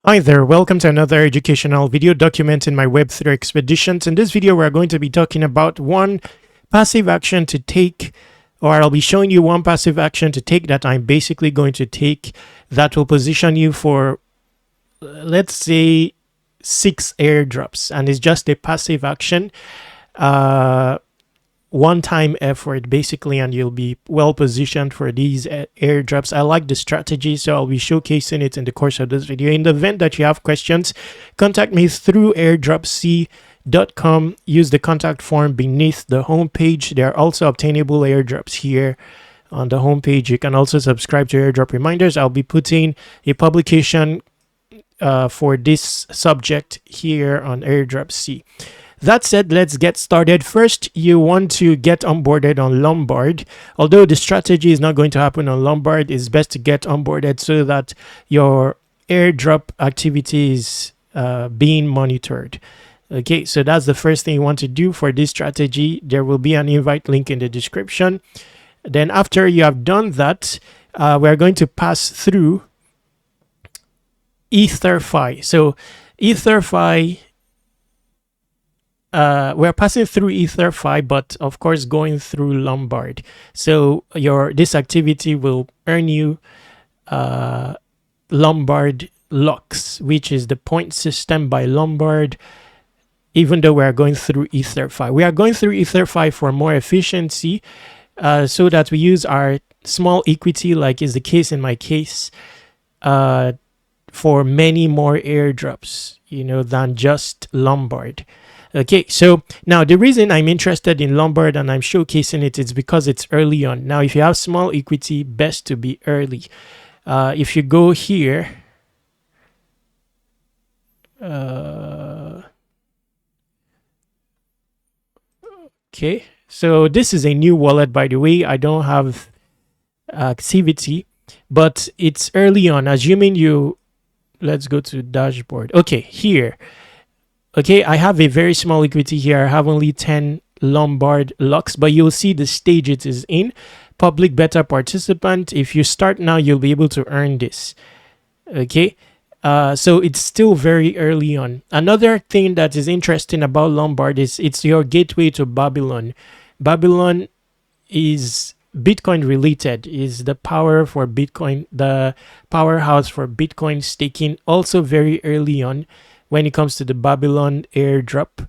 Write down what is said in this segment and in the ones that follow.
Hi there, welcome to another educational video documenting my Web3 expeditions. In this video, we're going to be talking about one passive action to take, or I'll be showing you one passive action to take that I'm basically going to take that will position you for, let's say, 6 airdrops. And it's just a passive action, one-time effort basically, and you'll be well positioned for these airdrops. I like the strategy, so I'll be showcasing it in the course of this video. In the event that you have questions, contact me through airdropc.com. Use the contact form beneath the homepage. There are also obtainable airdrops here on the homepage. You can also subscribe to airdrop reminders. I'll be putting a publication for this subject here on airdropc. That said, let's get started. First, you want to get onboarded on Lombard. Although the strategy is not going to happen on Lombard, it's best to get onboarded so that your airdrop activity is being monitored. Okay, so that's the first thing you want to do for this strategy. There will be an invite link in the description. Then after you have done that, we're going to pass through EthFi. So EthFi, we're passing through EthFi, but of course going through Lombard. So this activity will earn you Lombard LUX, which is the point system by Lombard, even though we are going through EthFi. We are going through EthFi for more efficiency, so that we use our small equity, like is the case in my case, for many more airdrops, than just Lombard. Okay, so now the reason I'm interested in Lombard and I'm showcasing it is because it's early on. Now, if you have small equity, best to be early. If you go here, okay, so this is a new wallet, by the way. I don't have activity, but it's early on. Assuming let's go to dashboard. Okay, here. Okay, I have a very small equity here. I have only 10 Lombard LUX, but you'll see the stage it is in. Public beta participant. If you start now, you'll be able to earn this. Okay, so it's still very early on. Another thing that is interesting about Lombard is it's your gateway to Babylon. Babylon is Bitcoin related, is the power for Bitcoin, the powerhouse for Bitcoin staking, also very early on when it comes to the Babylon airdrop.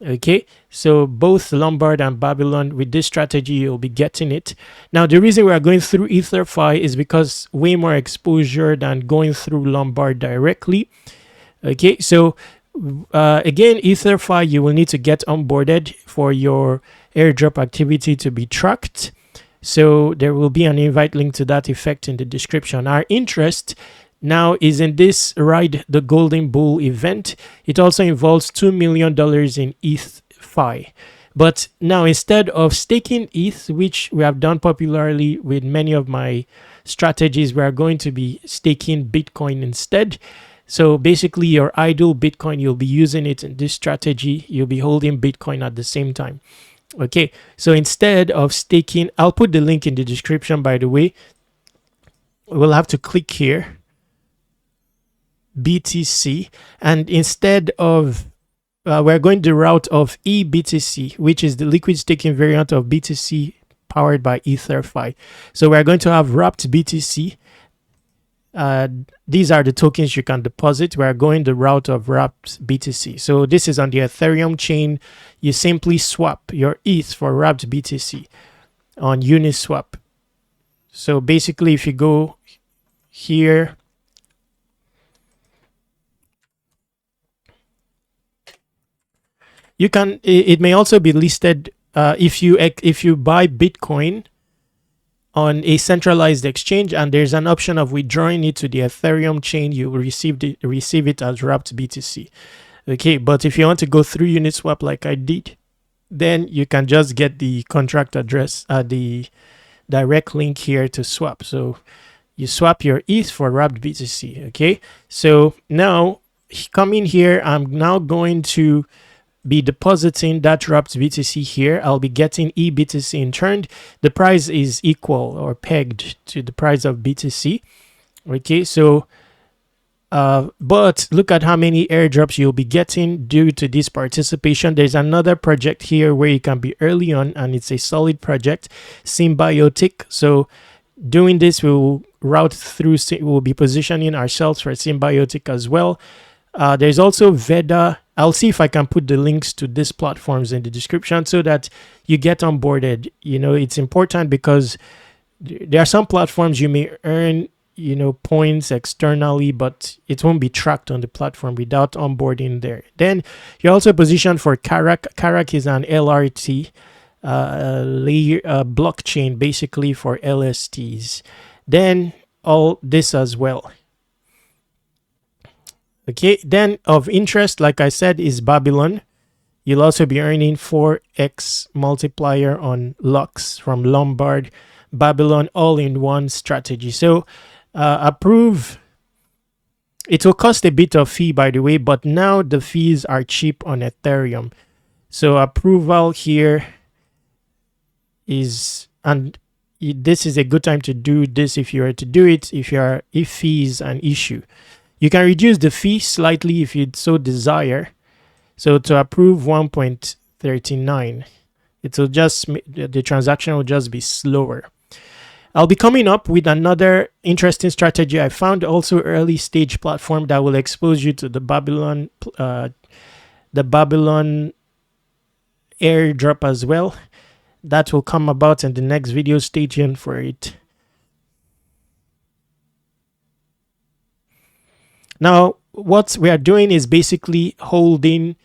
Okay, so both Lombard and Babylon, with this strategy, you'll be getting it. Now, the reason we are going through EthFi is because way more exposure than going through Lombard directly. Okay, so again, EthFi, you will need to get onboarded for your airdrop activity to be tracked. So there will be an invite link to that effect in the description. Our interest now is in this Ride the Golden Bull event. It also involves $2 million in EthFi. But now, instead of staking ETH, which we have done popularly with many of my strategies, we are going to be staking Bitcoin instead. So basically, your idle Bitcoin, you'll be using it in this strategy. You'll be holding Bitcoin at the same time. Okay, so instead of staking, I'll put the link in the description, by the way. We'll have to click here, BTC, and instead of we're going the route of eBTC, which is the liquid staking variant of BTC powered by EthFi. So we're going to have wrapped BTC. These are the tokens you can deposit. We're going the route of wrapped BTC. So this is on the Ethereum chain. You simply swap your ETH for wrapped BTC on Uniswap. So basically, if you go here, you can. It may also be listed if you buy Bitcoin on a centralized exchange, and there's an option of withdrawing it to the Ethereum chain. You will receive it as wrapped BTC. Okay, but if you want to go through Uniswap like I did, then you can just get the contract address, the direct link here to swap. So you swap your ETH for wrapped BTC. Okay, so now coming here, I'm now going to be depositing that wrapped BTC here. I'll be getting eBTC in turn. The price is equal or pegged to the price of BTC. Okay, so But look at how many airdrops you'll be getting due to this participation. There's another project here where you can be early on, and it's a solid project, Symbiotic. So doing this, we'll route through, we'll be positioning ourselves for Symbiotic as well. There's also Veda. I'll see if I can put the links to these platforms in the description so that you get onboarded. You know, it's important because there are some platforms you may earn, you know, points externally, but it won't be tracked on the platform without onboarding there. Then you're also positioned for Karak. Karak is an LRT layer blockchain, basically for LSTs. Then all this as well. Okay, then of interest, like I said, is Babylon. You'll also be earning 4x multiplier on LUX from Lombard. Babylon all-in-one strategy. So approve. It will cost a bit of fee, by the way, but now the fees are cheap on Ethereum. So approval here is, and this is a good time to do this if you are to do it, if fee is an issue. You can reduce the fee slightly if you so desire. So to approve 1.39, it will just, the transaction will just be slower. I'll be coming up with another interesting strategy I found, also early stage platform that will expose you to the Babylon airdrop as well. That will come about in the next video. Stay tuned for it. Now, what we are doing is basically holding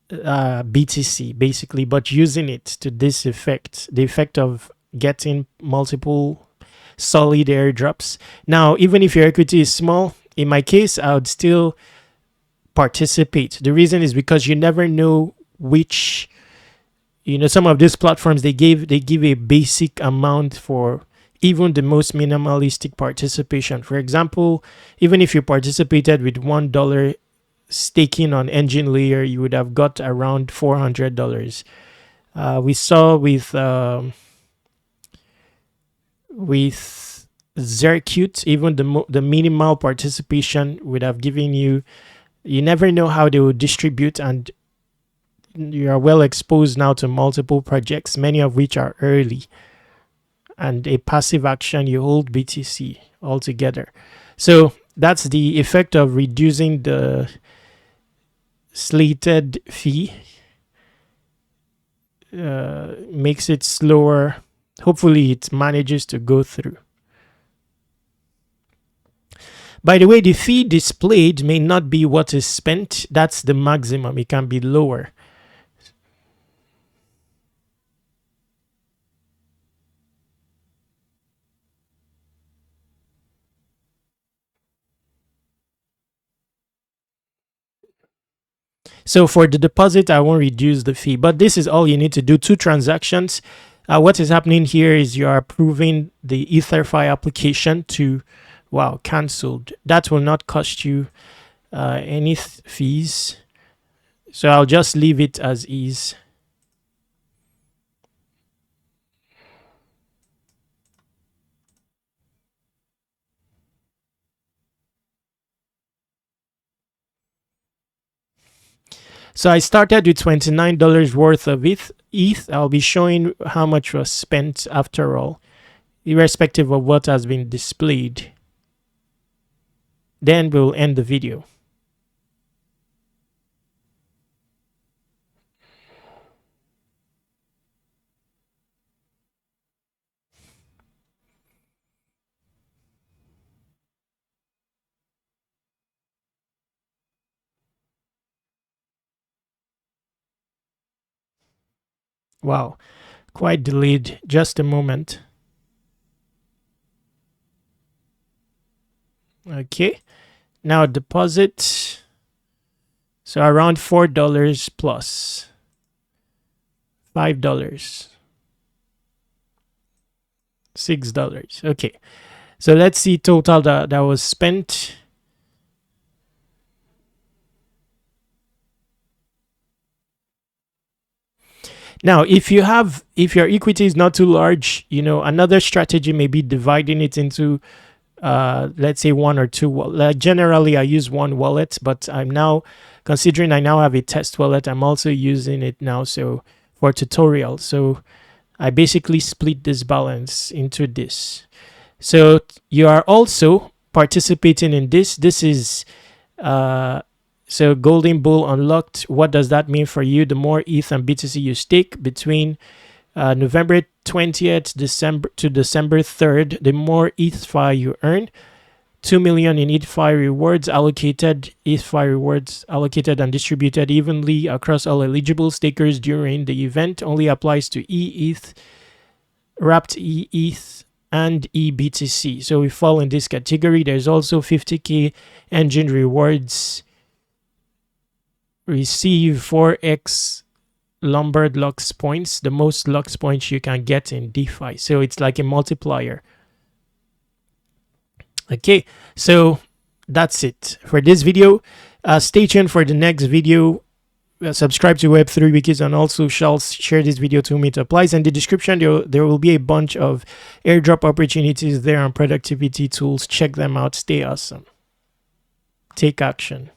BTC, basically, but using it to this effect, the effect of getting multiple solid airdrops. Now, even if your equity is small, in my case, I would still participate. The reason is because you never know which, you know, some of these platforms, they give a basic amount for even the most minimalistic participation. For example, even if you participated with $1 staking on Engine Layer, you would have got around $400. We saw with Zercute, even the minimal participation would have given you, you never know how they will distribute, and you are well exposed now to multiple projects, many of which are early, and a passive action, you hold BTC altogether. So that's the effect of reducing the slated fee. Makes it slower. Hopefully it manages to go through. By the way, the fee displayed may not be what is spent. That's the maximum. It can be lower. So for the deposit, I won't reduce the fee, but this is all you need to do. 2 transactions. What is happening here is you are approving the EthFi application to, wow, cancelled. That will not cost you any fees. So I'll just leave it as is. So I started with $29 worth of ETH. I'll be showing how much was spent after all, irrespective of what has been displayed. Then we'll end the video. Wow, quite delayed. Just a moment. Okay, now deposit. So around $4 plus $5, $6. Okay, so let's see total that was spent. Now, if your equity is not too large, you know, another strategy may be dividing it into let's say one or two. Generally, I use one wallet, but I'm now considering I now have a test wallet. I'm also using it now, so for tutorial. So I basically split this balance into this. So you are also participating in this. This is so Golden Bull unlocked. What does that mean for you? The more ETH and BTC you stake between November 20th to December 3rd, the more EthFi you earn. 2 million in EthFi rewards allocated. EthFi rewards allocated and distributed evenly across all eligible stakers during the event. Only applies to ETH, wrapped ETH, and eBTC. So we fall in this category. There's also 50k engine rewards. Receive 4x Lombard LUX points, the most LUX points you can get in DeFi. So it's like a multiplier. Okay, so that's it for this video. Stay tuned for the next video. Subscribe to Web3 Wikis and also share this video to whom it applies. In the description, there will be a bunch of airdrop opportunities there and productivity tools. Check them out. Stay awesome. Take action.